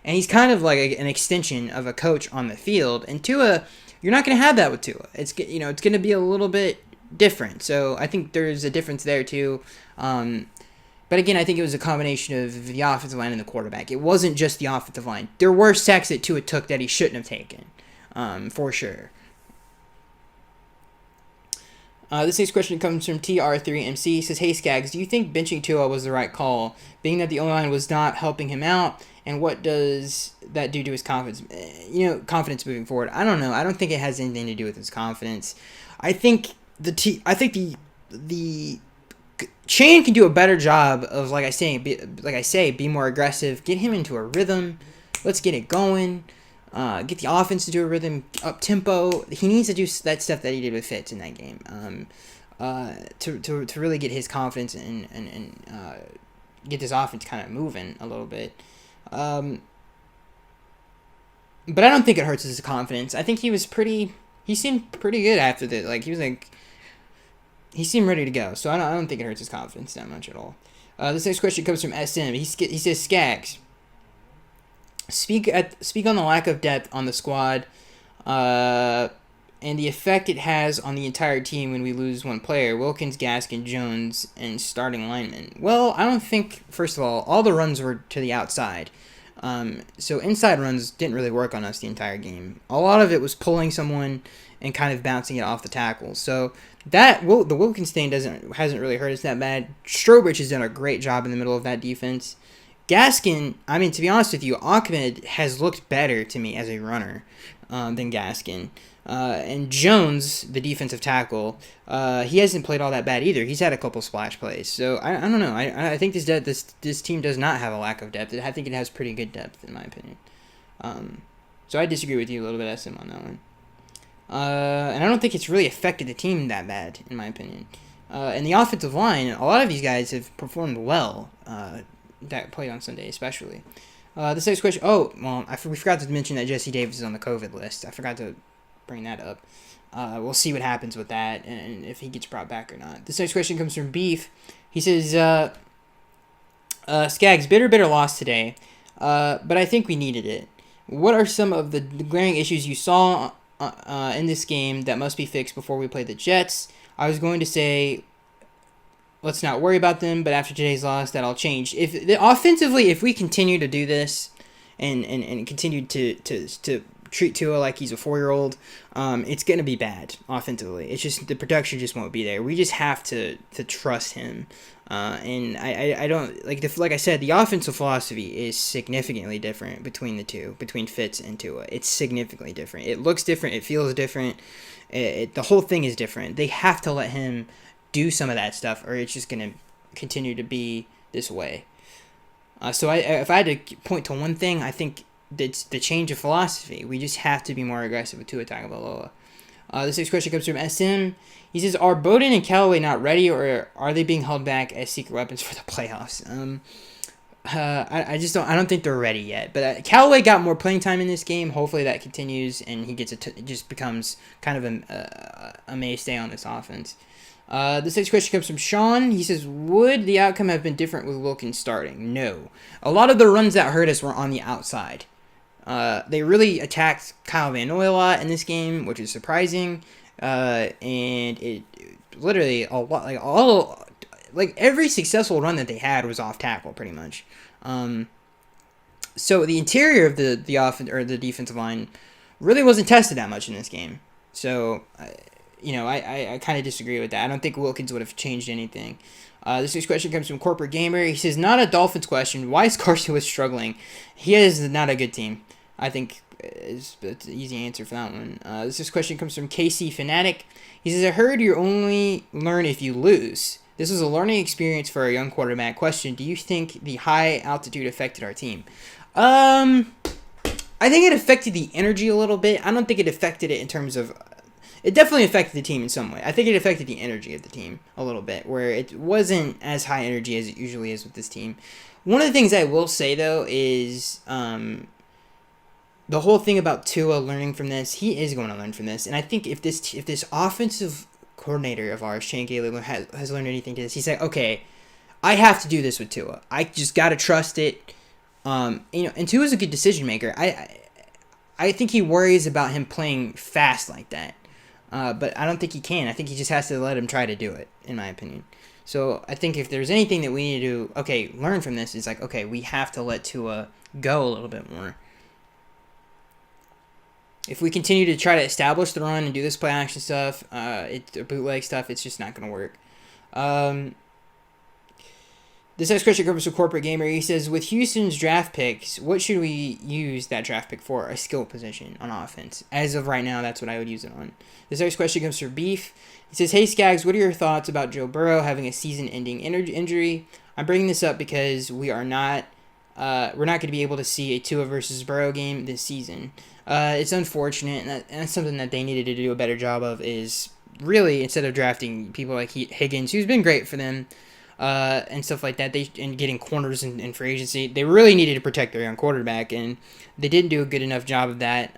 And he's kind of like an extension of a coach on the field. And Tua, you're not going to have that with Tua. It's going to be a little bit different. So I think there's a difference there too. But again, I think it was a combination of the offensive line and the quarterback. It wasn't just the offensive line. There were sacks that Tua took that he shouldn't have taken, for sure. This next question comes from TR3MC. He says, "Hey Skaggs, do you think benching Tua was the right call, being that the O-line was not helping him out? And what does that do to his confidence? Confidence moving forward." I don't know. I don't think it has anything to do with his confidence. I think the chain can do a better job of, be more aggressive, get him into a rhythm. Let's get it going. Get the offense to do a rhythm, up tempo. He needs to do that stuff that he did with Fitz in that game, to really get his confidence and get this offense kind of moving a little bit. But I don't think it hurts his confidence. I think he seemed pretty good after that. He seemed ready to go. So I don't think it hurts his confidence that much at all. This next question comes from SM. He says, "Skaggs, speak on the lack of depth on the squad, and the effect it has on the entire team when we lose one player: Wilkins, Gaskin, Jones, and starting linemen." Well, I don't think, first of all the runs were to the outside. So inside runs didn't really work on us the entire game. A lot of it was pulling someone and kind of bouncing it off the tackles. So the Wilkins thing hasn't really hurt us that bad. Strobridge has done a great job in the middle of that defense. Gaskin, I mean, to be honest with you, Ahmed has looked better to me as a runner than Gaskin. And Jones, the defensive tackle, he hasn't played all that bad either. He's had a couple splash plays. So I don't know. I think this team does not have a lack of depth. I think it has pretty good depth, in my opinion. So I disagree with you a little bit, SM, on that one. And I don't think it's really affected the team that bad, in my opinion. And the offensive line, a lot of these guys have performed well that played on Sunday, especially. This next question. Oh, well, we forgot to mention that Jesse Davis is on the COVID list. I forgot to bring that up. We'll see what happens with that and if he gets brought back or not. This next question comes from Beef. He says, Skaggs, bitter loss today, but I think we needed it. What are some of the glaring issues you saw in this game that must be fixed before we play the Jets? I was going to say, let's not worry about them, but after today's loss, that'll change. Offensively, if we continue to do this and continue to treat Tua like he's a 4-year-old, it's going to be bad offensively. It's just the production just won't be there. We just have to trust him. And I don't like I said, the offensive philosophy is significantly different between the two, between Fitz and Tua. It's significantly different. It looks different. It feels different. The whole thing is different. They have to let him do some of that stuff, or it's just going to continue to be this way. So if I had to point to one thing, I think it's the change of philosophy. We just have to be more aggressive with Tua Tagovailoa. This next question comes from SM. He says, are Bowden and Callaway not ready, or are they being held back as secret weapons for the playoffs? I don't think they're ready yet. But Callaway got more playing time in this game. Hopefully that continues, and he gets it just becomes kind of a mainstay on this offense. This next question comes from Sean. He says, would the outcome have been different with Wilkins starting? No. A lot of the runs that hurt us were on the outside. They really attacked Kyle Van Noy a lot in this game, which is surprising. And it literally a lot, every successful run that they had was off tackle, pretty much. So the interior of the offense or the defensive line really wasn't tested that much in this game. So, I kind of disagree with that. I don't think Wilkins would have changed anything. This next question comes from Corporate Gamer. He says, not a Dolphins question. Why is Carson Wentz struggling? He is not a good team. I think is the easy answer for that one. This next question comes from KC Fanatic. He says, I heard you only learn if you lose. This was a learning experience for a young quarterback. Question, do you think the high altitude affected our team? I think it affected the energy a little bit. I don't think it affected it in terms of... It definitely affected the team in some way. I think it affected the energy of the team a little bit, where it wasn't as high energy as it usually is with this team. One of the things I will say, though, is the whole thing about Tua learning from this. He is going to learn from this, and I think if this offensive coordinator of ours, Shane Gaylor, has learned anything to this, he's like, okay, I have to do this with Tua. I just got to trust it. And Tua's a good decision maker. I think he worries about him playing fast like that. But I don't think he can. I think he just has to let him try to do it, in my opinion. So I think if there's anything that we need to learn from this, is like, we have to let Tua go a little bit more. If we continue to try to establish the run and do this play action stuff, bootleg stuff, it's just not going to work. This next question comes from Corporate Gamer. He says, with Houston's draft picks, what should we use that draft pick for? A skill position on offense. As of right now, that's what I would use it on. This next question comes from Beef. He says, hey, Skaggs, what are your thoughts about Joe Burrow having a season-ending injury? I'm bringing this up because we're not going to be able to see a Tua versus Burrow game this season. It's unfortunate, and that's something that they needed to do a better job of, is really, instead of drafting people like Higgins, who's been great for them, and stuff like that, and getting corners in free agency, they really needed to protect their young quarterback, and they didn't do a good enough job of that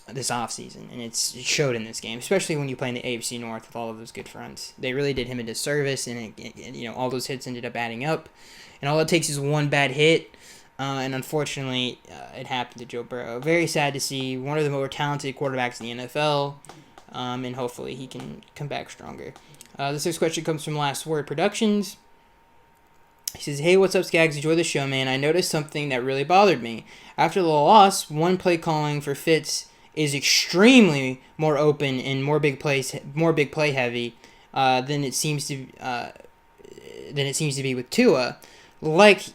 this offseason, and it showed in this game, especially when you play in the AFC North with all of those good fronts. They really did him a disservice, and all those hits ended up adding up, and all it takes is one bad hit. And unfortunately, it happened to Joe Burrow. Very sad to see. One of the more talented quarterbacks in the NFL. And hopefully he can come back stronger. This next question comes from Last Word Productions. He says, hey, what's up, Skaggs? Enjoy the show, man. I noticed something that really bothered me. After the loss, one play calling for Fitz is extremely more open and more big play heavy than it seems to be with Tua. Like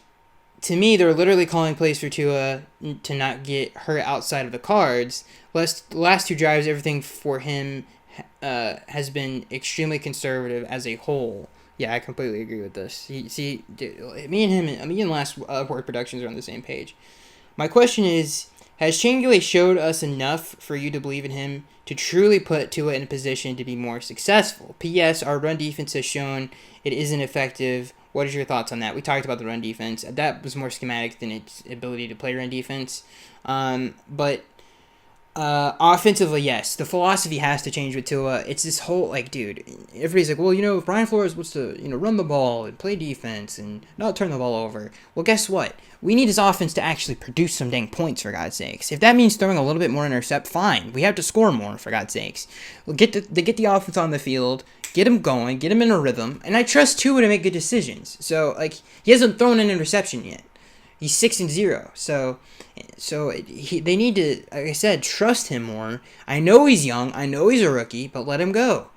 to me, they're literally calling plays for Tua to not get hurt outside of the cards. The last two drives, everything for him has been extremely conservative as a whole. Yeah, I completely agree with this. Me and last Word Productions are on the same page. My question is, has Changele showed us enough for you to believe in him to truly put Tua in a position to be more successful? P.S. Our run defense has shown it isn't effective. What is your thoughts on that? We talked about the run defense. That was more schematic than its ability to play run defense. But offensively, yes, the philosophy has to change with Tua. It's this whole, like, dude, everybody's like, well, if Brian Flores wants to, run the ball and play defense and not turn the ball over, well, guess what? We need his offense to actually produce some dang points, for God's sakes. If that means throwing a little bit more intercept, fine. We have to score more, for God's sakes. We'll get the offense on the field, get him going, get him in a rhythm, and I trust Tua to make good decisions. So, like, he hasn't thrown an interception yet. He's 6-0, so they need to, like I said, trust him more. I know he's young, I know he's a rookie, but let him go.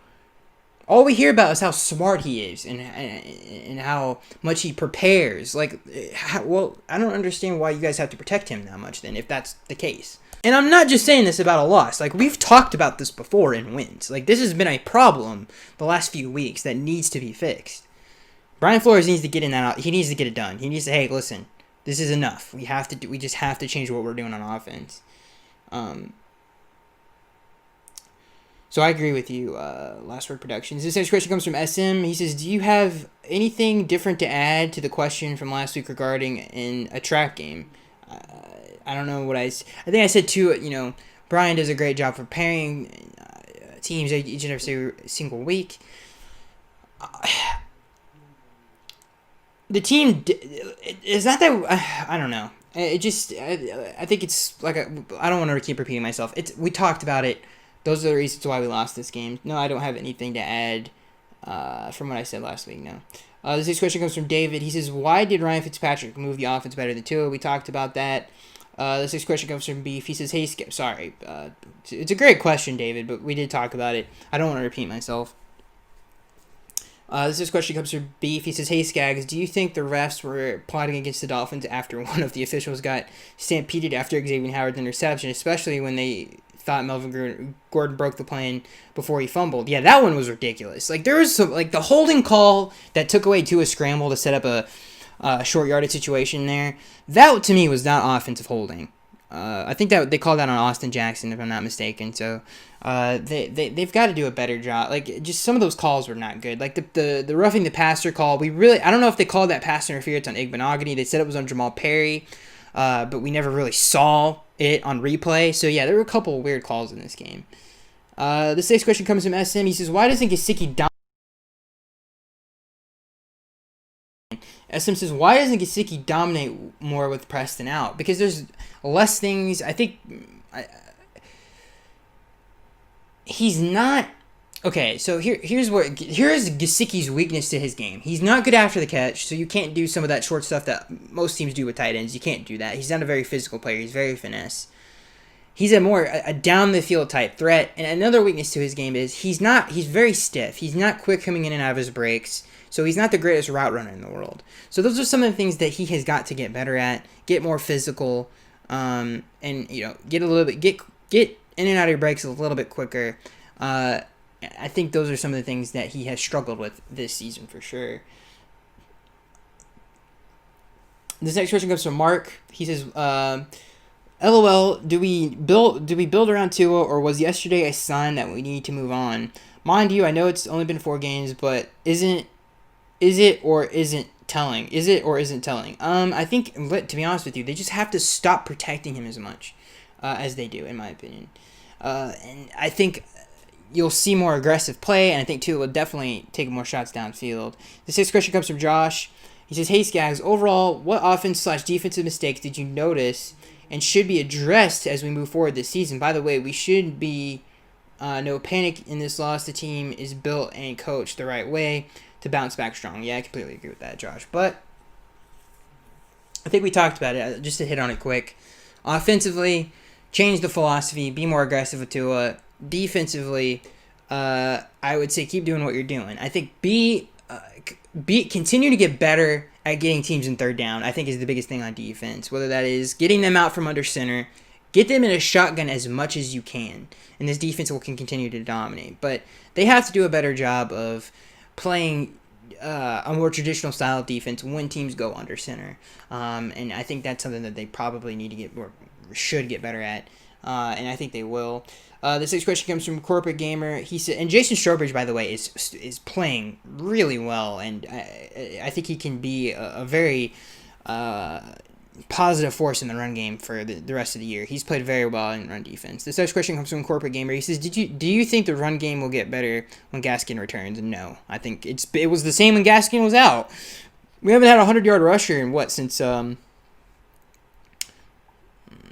All we hear about is how smart he is and how much he prepares. Like, I don't understand why you guys have to protect him that much then, if that's the case. And I'm not just saying this about a loss. Like, we've talked about this before in wins. Like, this has been a problem the last few weeks that needs to be fixed. Brian Flores needs to get in that out. He needs to get it done. He needs to, hey, listen, this is enough. We just have to change what we're doing on offense. So I agree with you, Last Word Productions. This next question comes from SM. He says, do you have anything different to add to the question from last week regarding in a trap game? I don't know what I think I said too, Brian does a great job preparing teams each and every single week. The team is not that, I don't know. I think it's like, I don't want to keep repeating myself. We talked about it. Those are the reasons why we lost this game. No, I don't have anything to add from what I said last week, no. This next question comes from David. He says, why did Ryan Fitzpatrick move the offense better than Tua? We talked about that. This next question comes from Beef. He says, hey, Skip, sorry. It's a great question, David, but we did talk about it. I don't want to repeat myself. This next question comes from Beef. He says, hey, Skaggs, do you think the refs were plotting against the Dolphins after one of the officials got stampeded after Xavier Howard's interception, especially when they thought Melvin Gordon broke the plane before he fumbled? Yeah, that one was ridiculous. Like, there was some, like, the holding call that took away Tua's scramble to set up a short yardage situation there. That, to me, was not offensive holding. I think that they called that on Austin Jackson, if I'm not mistaken. So they've got to do a better job. Like, just some of those calls were not good. Like the roughing the passer call, I don't know if they called that pass interference on Igbenogany. They said it was on Jamal Perry, but we never really saw it on replay. So yeah, there were a couple of weird calls in this game. This next question comes from SM. He says, why doesn't Gesicki SM says, why doesn't Gesicki dominate more with Preston out? Because there's less things. I think he's not. Okay, so here's Gesicki's weakness to his game. He's not good after the catch, so you can't do some of that short stuff that most teams do with tight ends. You can't do that. He's not a very physical player. He's very finesse. He's a down the field type threat. And another weakness to his game is he's very stiff. He's not quick coming in and out of his breaks. So he's not the greatest route runner in the world. So those are some of the things that he has got to get better at, get more physical, and get a little bit get in and out of your breaks a little bit quicker. I think those are some of the things that he has struggled with this season for sure. This next question comes from Mark. He says, LOL, do we build around Tua, or was yesterday a sign that we need to move on? Mind you, I know it's only been 4 games, but is it or isn't telling? Is it or isn't telling? I think, to be honest with you, they just have to stop protecting him as much as they do, in my opinion. And I think you'll see more aggressive play, and I think Tua will definitely take more shots downfield. This next question comes from Josh. He says, hey, Skaggs, overall, what offense/defensive mistakes did you notice and should be addressed as we move forward this season? By the way, we should be no panic in this loss. The team is built and coached the right way to bounce back strong. Yeah, I completely agree with that, Josh. But I think we talked about it. Just to hit on it quick. Offensively, change the philosophy. Be more aggressive with Tua. Defensively, I would say keep doing what you're doing. I think continue to get better at getting teams in third down, I think, is the biggest thing on defense. Whether that is getting them out from under center, get them in a shotgun as much as you can, and this defense can continue to dominate. But they have to do a better job of playing a more traditional style of defense when teams go under center. And I think that's something that they probably need to get or should get better at. And I think they will. This next question comes from Corporate Gamer. He said, and Jason Strowbridge, by the way, is playing really well, and I think he can be a very positive force in the run game for the rest of the year. He's played very well in run defense. This next question comes from Corporate Gamer. He says, do you think the run game will get better when Gaskin returns? No, I think it was the same when Gaskin was out. We haven't had a 100-yard rusher in since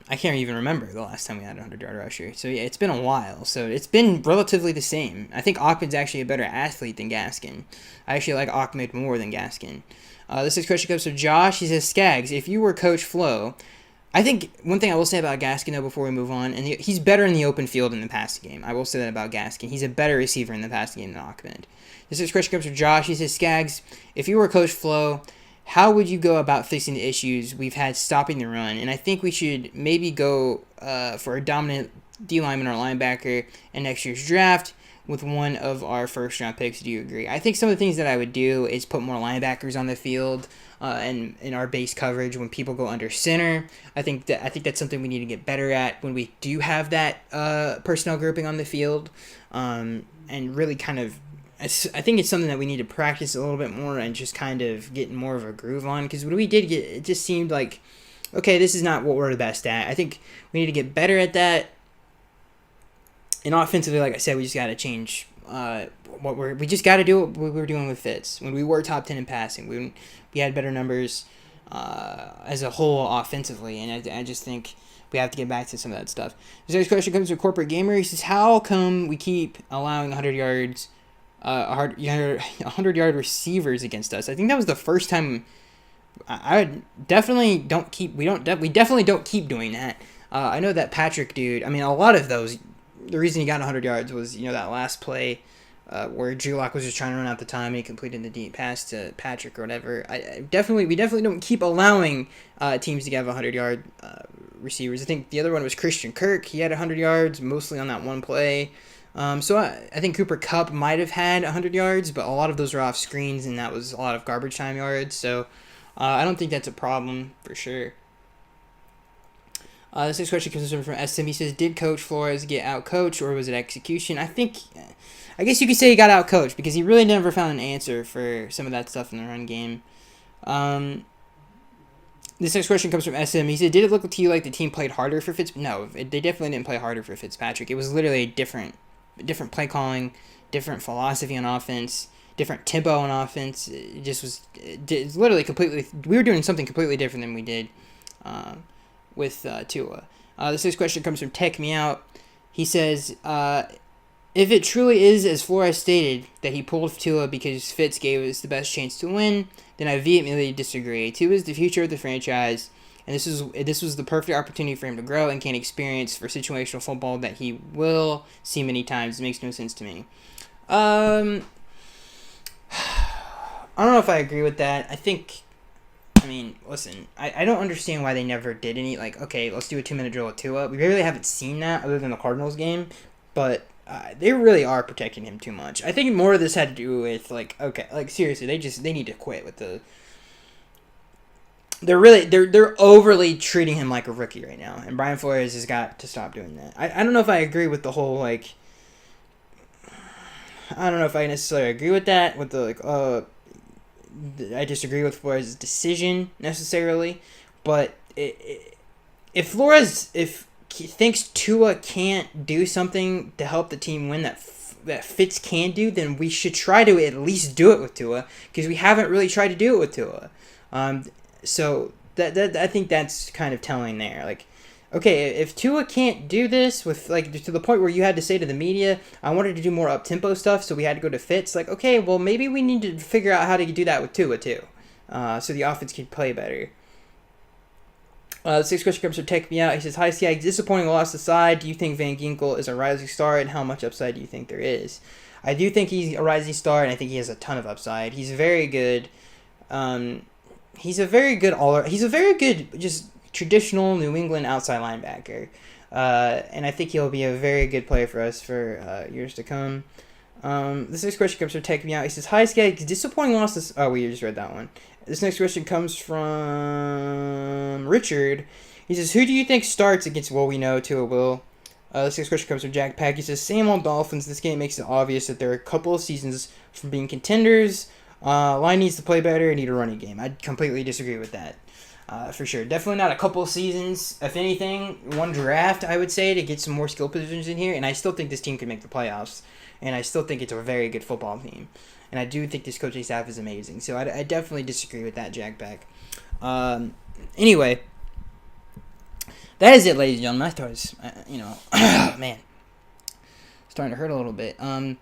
I can't even remember the last time we had a 100-yard rusher. So, yeah, it's been a while. So, it's been relatively the same. I think Ahmed's actually a better athlete than Gaskin. I actually like Ahmed more than Gaskin. This next question comes from Josh. He says, Skaggs, if you were Coach Flo, I think one thing I will say about Gaskin, though, before we move on, and he's better in the open field in the passing game. I will say that about Gaskin. He's a better receiver in the passing game than Ahmed. This next question comes from Josh. He says, Skaggs, if you were Coach Flo, how would you go about fixing the issues we've had stopping the run? And I think we should maybe go for a dominant D lineman or linebacker in next year's draft with one of our first-round picks. Do you agree? I think some of the things that I would do is put more linebackers on the field and in our base coverage when people go under center. I think that's something we need to get better at when we do have that personnel grouping on the field, and really kind of. I think it's something that we need to practice a little bit more and just kind of get more of a groove on, because when we did get, it just seemed like, okay, this is not what we're the best at. I think we need to get better at that. And offensively, like I said, we just got to change we just got to do what we were doing with Fitz. When we were top 10 in passing, we had better numbers as a whole offensively, and I just think we have to get back to some of that stuff. This next question comes from Corporate Gamer. He says, how come we keep allowing 100-yard receivers against us? I think that was the first time. We definitely don't keep doing that. I know that Patrick dude. I mean, a lot of those. The reason he got 100 yards was that last play where Drew Lock was just trying to run out the time and he completed the deep pass to Patrick or whatever. We definitely don't keep allowing teams to have 100-yard receivers. I think the other one was Christian Kirk. He had 100 yards mostly on that one play. So I think Cooper Kupp might have had 100 yards, but a lot of those were off screens, and that was a lot of garbage time yards. So I don't think that's a problem for sure. This next question comes from SM. He says, did Coach Flores get out-coached, or was it execution? I guess you could say he got out-coached, because he really never found an answer for some of that stuff in the run game. This next question comes from SM. He said, did it look to you like the team played harder for Fitzpatrick? No, they definitely didn't play harder for Fitzpatrick. It was literally different play calling, different philosophy on offense, different tempo on offense. It's literally completely. We were doing something completely different than we did with Tua. This next question comes from Tech Me Out. He says, if it truly is as Flores stated that he pulled Tua because Fitz gave us the best chance to win, then I vehemently disagree. Tua is the future of the franchise, and this was the perfect opportunity for him to grow and gain experience for situational football that he will see many times. It makes no sense to me. I don't know if I agree with that. Listen, I don't understand why they never did any, okay, let's do a 2-minute drill with Tua. We really haven't seen that other than the Cardinals game, but they really are protecting him too much. I think more of this had to do with, seriously, they need to quit with the... They're overly treating him like a rookie right now, and Brian Flores has got to stop doing that. I don't know if I agree with the whole, I don't know if I necessarily agree with that, with the, I disagree with Flores' decision necessarily, but if Flores thinks Tua can't do something to help the team win that Fitz can do, then we should try to at least do it with Tua, because we haven't really tried to do it with Tua. So that I think that's kind of telling there. Okay, if Tua can't do this with to the point where you had to say to the media, I wanted to do more up-tempo stuff, so we had to go to Fitz. Okay, well, maybe we need to figure out how to do that with Tua too, so the offense can play better. The sixth question comes from Tech Me Out. He says, hi, Skaggs, disappointing loss aside, do you think Van Ginkel is a rising star, and how much upside do you think there is? I do think he's a rising star, and I think he has a ton of upside. He's very good. he's a very good he's a very good just traditional New England outside linebacker. And I think he'll be a very good player for us for years to come. This next question comes from Tech Me Out. He says, "Hi, Skag. Disappointing loss this." Oh, we just read that one. This next question comes from Richard. He says, "Who do you think starts against?" Well, we know Tua will. This next question comes from Jack Pack. He says, "Same old Dolphins. This game makes it obvious that they're a couple of seasons from being contenders. Line needs to play better and need a running game." I'd completely disagree with that. For sure. Definitely not a couple of seasons. If anything, one draft, I would say, to get some more skill positions in here. And I still think this team could make the playoffs. And I still think it's a very good football team. And I do think this coaching staff is amazing. So I definitely disagree with that, Jack Beck. Anyway, that is it, ladies and gentlemen. I thought it was, man, starting to hurt a little bit. I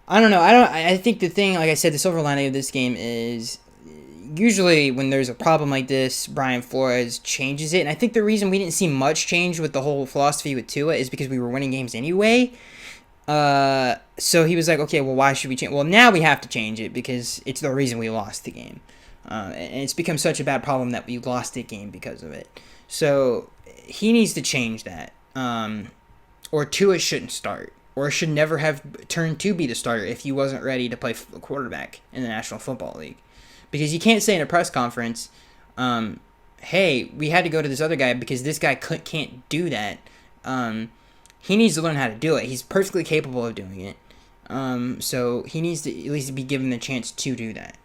don't know. I think the thing, like I said, the silver lining of this game is usually when there's a problem like this, Brian Flores changes it. And I think the reason we didn't see much change with the whole philosophy with Tua is because we were winning games anyway. So he was like, okay, well, why should we change? Well, now we have to change it because it's the reason we lost the game. And it's become such a bad problem that we lost the game because of it. So he needs to change that. Or Tua shouldn't start. Or should never have turned to be the starter if he wasn't ready to play quarterback in the National Football League. Because you can't say in a press conference, hey, we had to go to this other guy because this guy can't do that. He needs to learn how to do it. He's perfectly capable of doing it. So he needs to at least be given the chance to do that.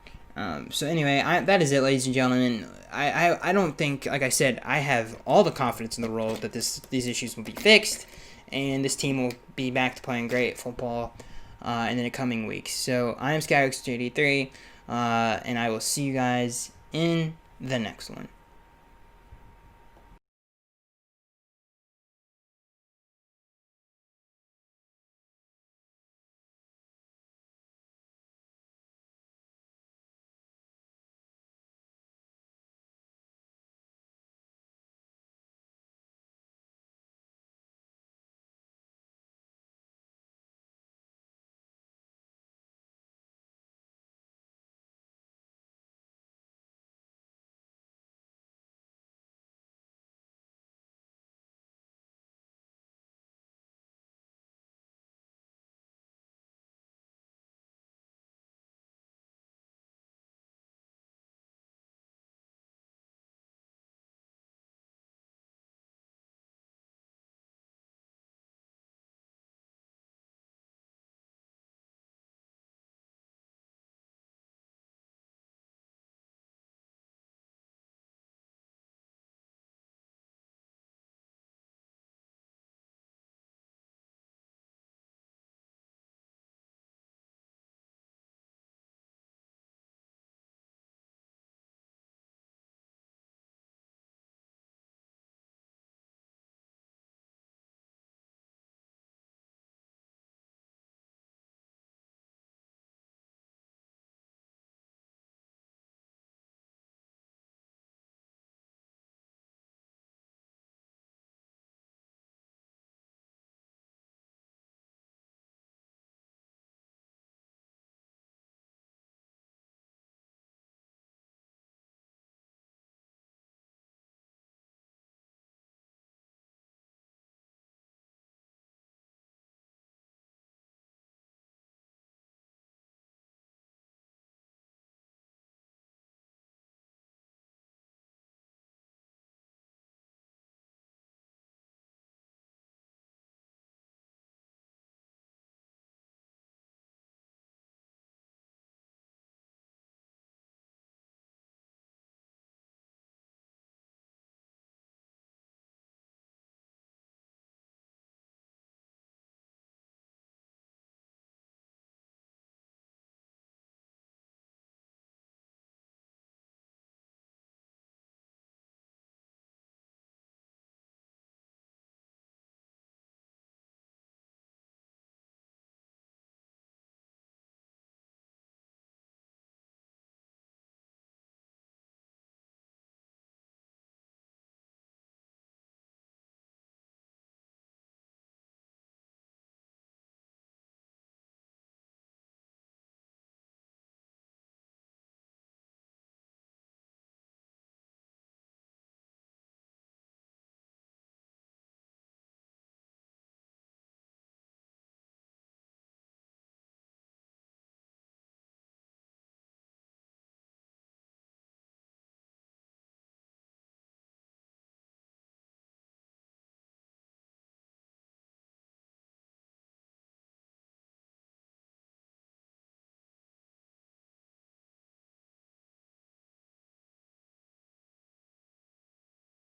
So anyway, that is it, ladies and gentlemen. I don't think, like I said, I have all the confidence in the world that these issues will be fixed. And this team will be back to playing great football in the coming weeks. So I am Skyrox83. And I will see you guys in the next one.